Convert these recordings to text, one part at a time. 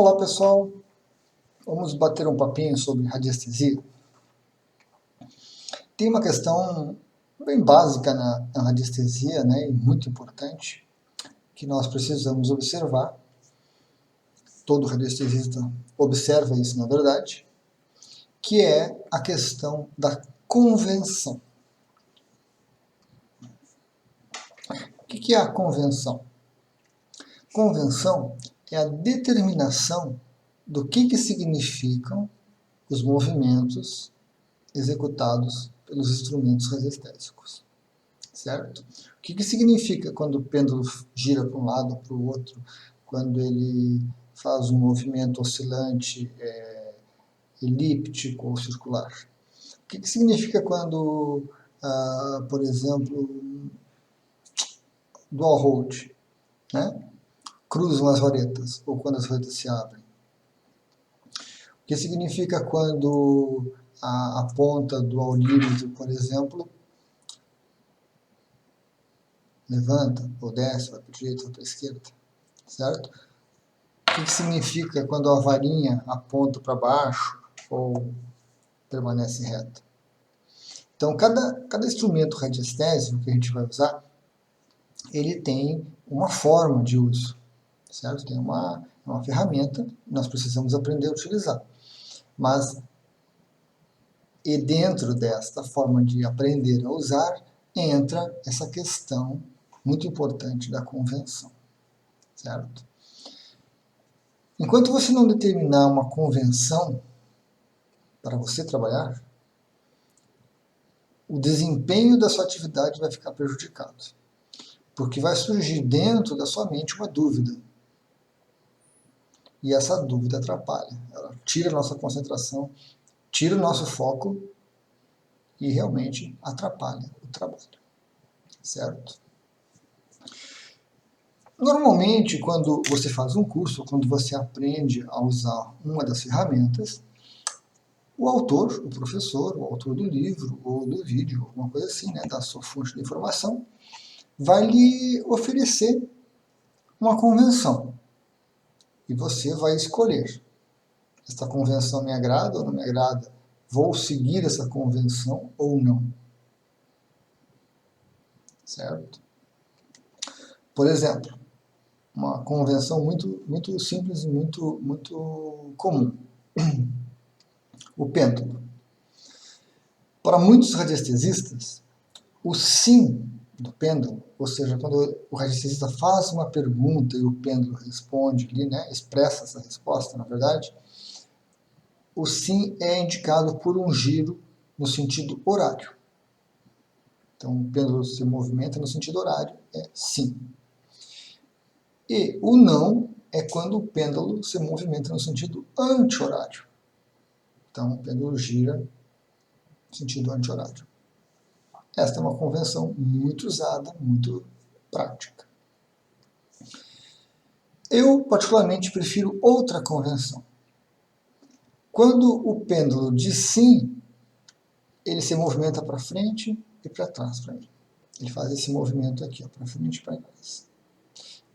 Olá pessoal, vamos bater um papinho sobre radiestesia. Tem uma questão bem básica na radiestesia, né, e muito importante, que nós precisamos observar. Todo radiestesista observa isso na verdade, que é a questão da convenção. O que é a convenção? Convenção é a determinação do que significam os movimentos executados pelos instrumentos radiestésicos, certo? O que significa quando o pêndulo gira para um lado para o outro, quando ele faz um movimento oscilante, elíptico ou circular? O que significa quando, por exemplo, dual hold, né? Cruzam as varetas, ou quando as varetas se abrem? O que significa quando a ponta do aulímetro, por exemplo, levanta, ou desce, vai para a direita, vai para a esquerda, certo? O que significa quando a varinha aponta para baixo ou permanece reta? Então, cada instrumento radiestésico que a gente vai usar, ele tem uma forma de uso, certo? Tem uma ferramenta que nós precisamos aprender a utilizar. Mas, e dentro desta forma de aprender a usar, entra essa questão muito importante da convenção, certo? Enquanto você não determinar uma convenção para você trabalhar, o desempenho da sua atividade vai ficar prejudicado, porque vai surgir dentro da sua mente uma dúvida. E essa dúvida atrapalha, ela tira a nossa concentração, tira o nosso foco e realmente atrapalha o trabalho, certo? Normalmente, quando você faz um curso, quando você aprende a usar uma das ferramentas, o autor, o professor, o autor do livro ou do vídeo, alguma coisa assim, né, da sua fonte de informação, vai lhe oferecer uma convenção. E você vai escolher. Esta convenção me agrada ou não me agrada? Vou seguir essa convenção ou não? Certo? Por exemplo, uma convenção muito simples e muito comum. O pêndulo. Para muitos radiestesistas, o sim do pêndulo, ou seja, quando o radiestesista faz uma pergunta e o pêndulo responde ali, né, expressa essa resposta, na verdade, o sim é indicado por um giro no sentido horário. Então, o pêndulo se movimenta no sentido horário, é sim. E o não é quando o pêndulo se movimenta no sentido anti-horário. Então, o pêndulo gira no sentido anti-horário. Esta é uma convenção muito usada, muito prática. Eu, particularmente, prefiro outra convenção. Quando o pêndulo diz sim, ele se movimenta para frente e para trás para mim. Ele faz esse movimento aqui, para frente e para trás,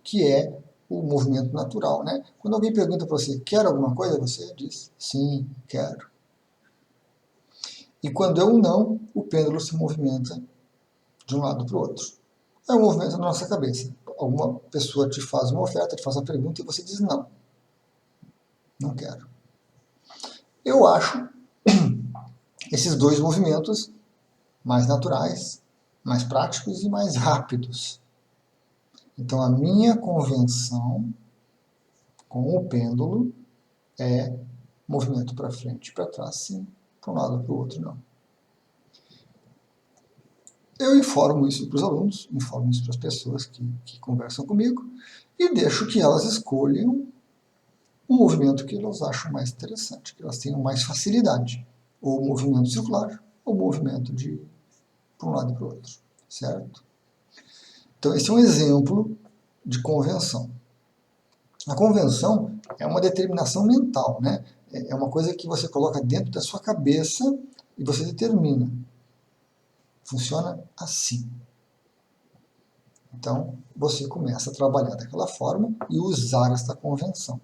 que é o movimento natural, né? Quando alguém pergunta para você, quer alguma coisa? Você diz, sim, quero. E quando é um não, o pêndulo se movimenta de um lado para o outro. É um movimento na nossa cabeça. Alguma pessoa te faz uma oferta, te faz uma pergunta e você diz não. Não quero. Eu acho esses dois movimentos mais naturais, mais práticos e mais rápidos. Então, a minha convenção com o pêndulo é movimento para frente e para trás, sim, para um lado para o outro, não. Eu informo isso para os alunos, informo isso para as pessoas que conversam comigo e deixo que elas escolham um movimento que elas acham mais interessante, que elas tenham mais facilidade, ou o movimento circular, ou o movimento de para um lado e para o outro, certo? Então, esse é um exemplo de convenção. A convenção é uma determinação mental, né? É uma coisa que você coloca dentro da sua cabeça e você determina. Funciona assim. Então, você começa a trabalhar daquela forma e usar esta convenção.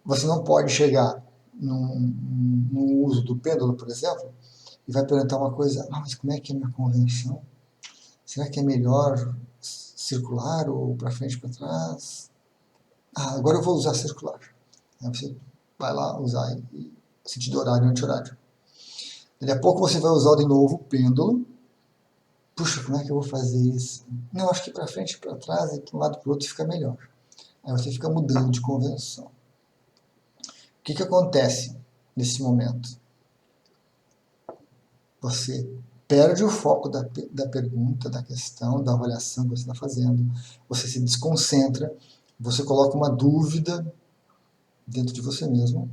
Você não pode chegar no uso do pêndulo, por exemplo, e vai perguntar uma coisa, mas como é que é a minha convenção? Será que é melhor circular ou para frente e para trás? Agora eu vou usar circular. Aí você vai lá usar sentido horário e anti-horário. Daqui a pouco você vai usar de novo o pêndulo. Puxa, como é que eu vou fazer isso? Não, acho que para frente e para trás, e de um lado para o outro fica melhor. Aí você fica mudando de convenção. O que acontece nesse momento? Você perde o foco da pergunta, da questão, da avaliação que você está fazendo. Você se desconcentra, você coloca uma dúvida dentro de você mesmo.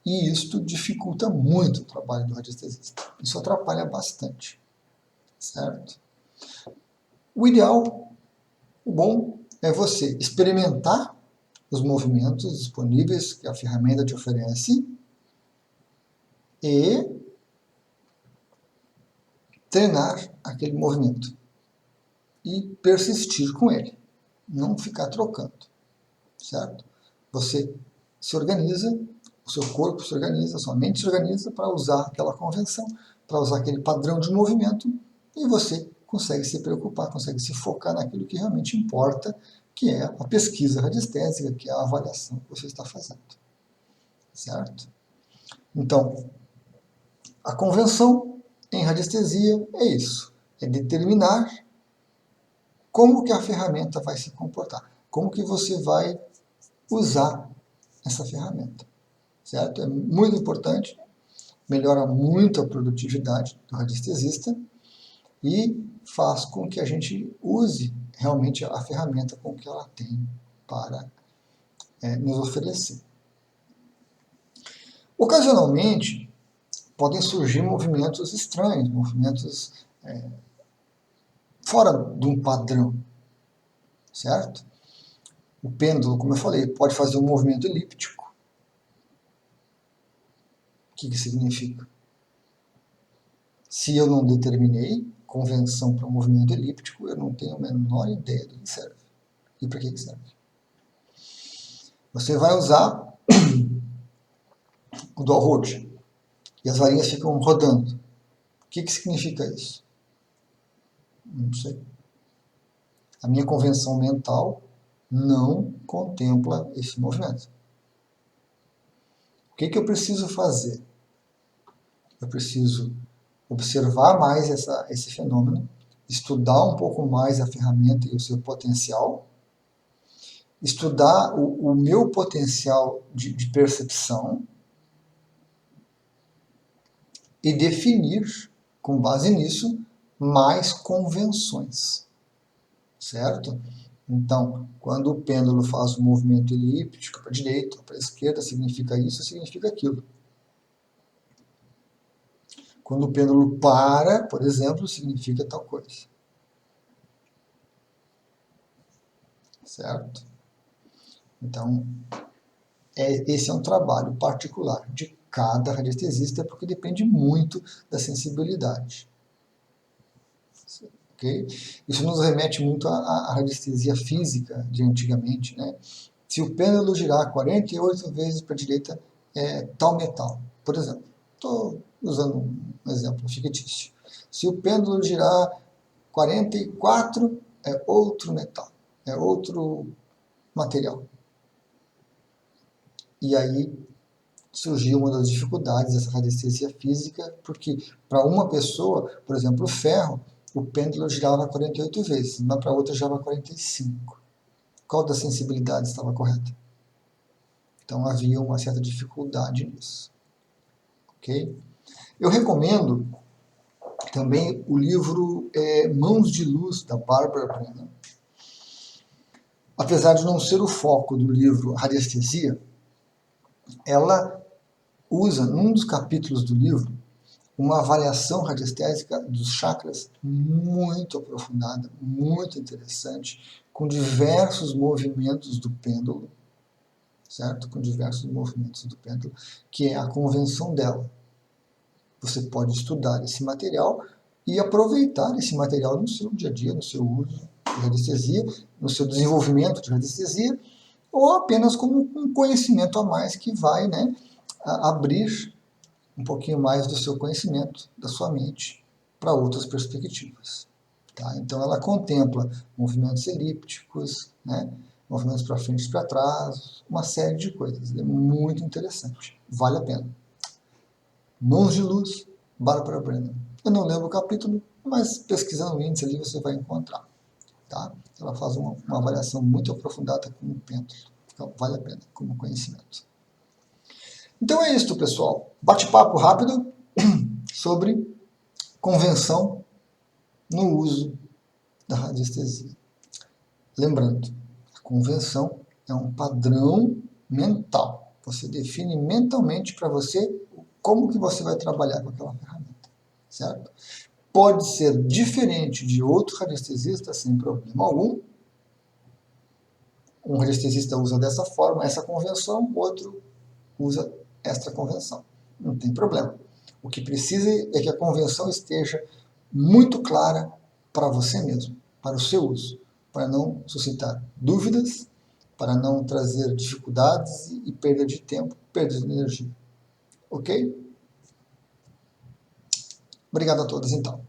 E isto dificulta muito o trabalho do radiestesista. Isso atrapalha bastante. Certo? O ideal, o bom, é você experimentar os movimentos disponíveis que a ferramenta te oferece e treinar aquele movimento e persistir com ele, não ficar trocando, certo? Você se organiza, o seu corpo se organiza, a sua mente se organiza para usar aquela convenção, para usar aquele padrão de movimento e você consegue se preocupar, consegue se focar naquilo que realmente importa, que é a pesquisa radiestésica, que é a avaliação que você está fazendo, certo? Então, a convenção em radiestesia é isso, é determinar como que a ferramenta vai se comportar, como que você vai usar essa ferramenta, certo? É muito importante, melhora muito a produtividade do radiestesista e faz com que a gente use realmente a ferramenta com que ela tem para nos oferecer. Ocasionalmente, podem surgir movimentos estranhos, movimentos fora de um padrão, certo? O pêndulo, como eu falei, pode fazer um movimento elíptico. O que significa? Se eu não determinei convenção para um movimento elíptico, eu não tenho a menor ideia do que serve e para que serve. Você vai usar o dual hold e as varinhas ficam rodando. O que significa isso? Não sei. A minha convenção mental não contempla esse movimento. O que eu preciso fazer? Eu preciso observar mais esse fenômeno, estudar um pouco mais a ferramenta e o seu potencial, estudar o meu potencial de percepção e definir, com base nisso, mais convenções, certo? Então, quando o pêndulo faz um movimento elíptico para a direita ou para a esquerda, significa isso, significa aquilo. Quando o pêndulo para, por exemplo, significa tal coisa. Certo? Então, esse é um trabalho particular de cada radiestesista, porque depende muito da sensibilidade. Okay? Isso nos remete muito à radiestesia física de antigamente, né? Se o pêndulo girar 48 vezes para a direita, é tal metal. Por exemplo, estou usando um exemplo fictício. Se o pêndulo girar 44, é outro metal, é outro material. E aí surgiu uma das dificuldades dessa radiestesia física, porque para uma pessoa, por exemplo, o ferro, o pêndulo girava 48 vezes, mas para outra girava 45. Qual das sensibilidades estava correta? Então havia uma certa dificuldade nisso. Ok? Eu recomendo também o livro Mãos de Luz, da Barbara Brennan. Apesar de não ser o foco do livro Radiestesia, ela usa, num dos capítulos do livro, uma avaliação radiestésica dos chakras muito aprofundada, muito interessante, com diversos movimentos do pêndulo, certo? Com diversos movimentos do pêndulo, que é a convenção dela. Você pode estudar esse material e aproveitar esse material no seu dia a dia, no seu uso de radiestesia, no seu desenvolvimento de radiestesia, ou apenas como um conhecimento a mais que vai, né, abrir um pouquinho mais do seu conhecimento, da sua mente, para outras perspectivas. Tá? Então ela contempla movimentos elípticos, né, movimentos para frente e para trás, uma série de coisas. É muito interessante, vale a pena. Mãos de Luz, Barbara Brennan. Eu não lembro o capítulo, mas pesquisando o índice ali você vai encontrar. Tá? Ela faz uma avaliação muito aprofundada com o pêndulo. Então, vale a pena como conhecimento. Então é isso, pessoal. Bate-papo rápido sobre convenção no uso da radiestesia. Lembrando, a convenção é um padrão mental. Você define mentalmente para você como que você vai trabalhar com aquela ferramenta, certo? Pode ser diferente de outro radiestesista sem problema algum. Um radiestesista usa dessa forma, essa convenção, outro usa esta convenção. Não tem problema. O que precisa é que a convenção esteja muito clara para você mesmo, para o seu uso, para não suscitar dúvidas, para não trazer dificuldades e perda de tempo, perda de energia. Ok? Obrigado a todos, então.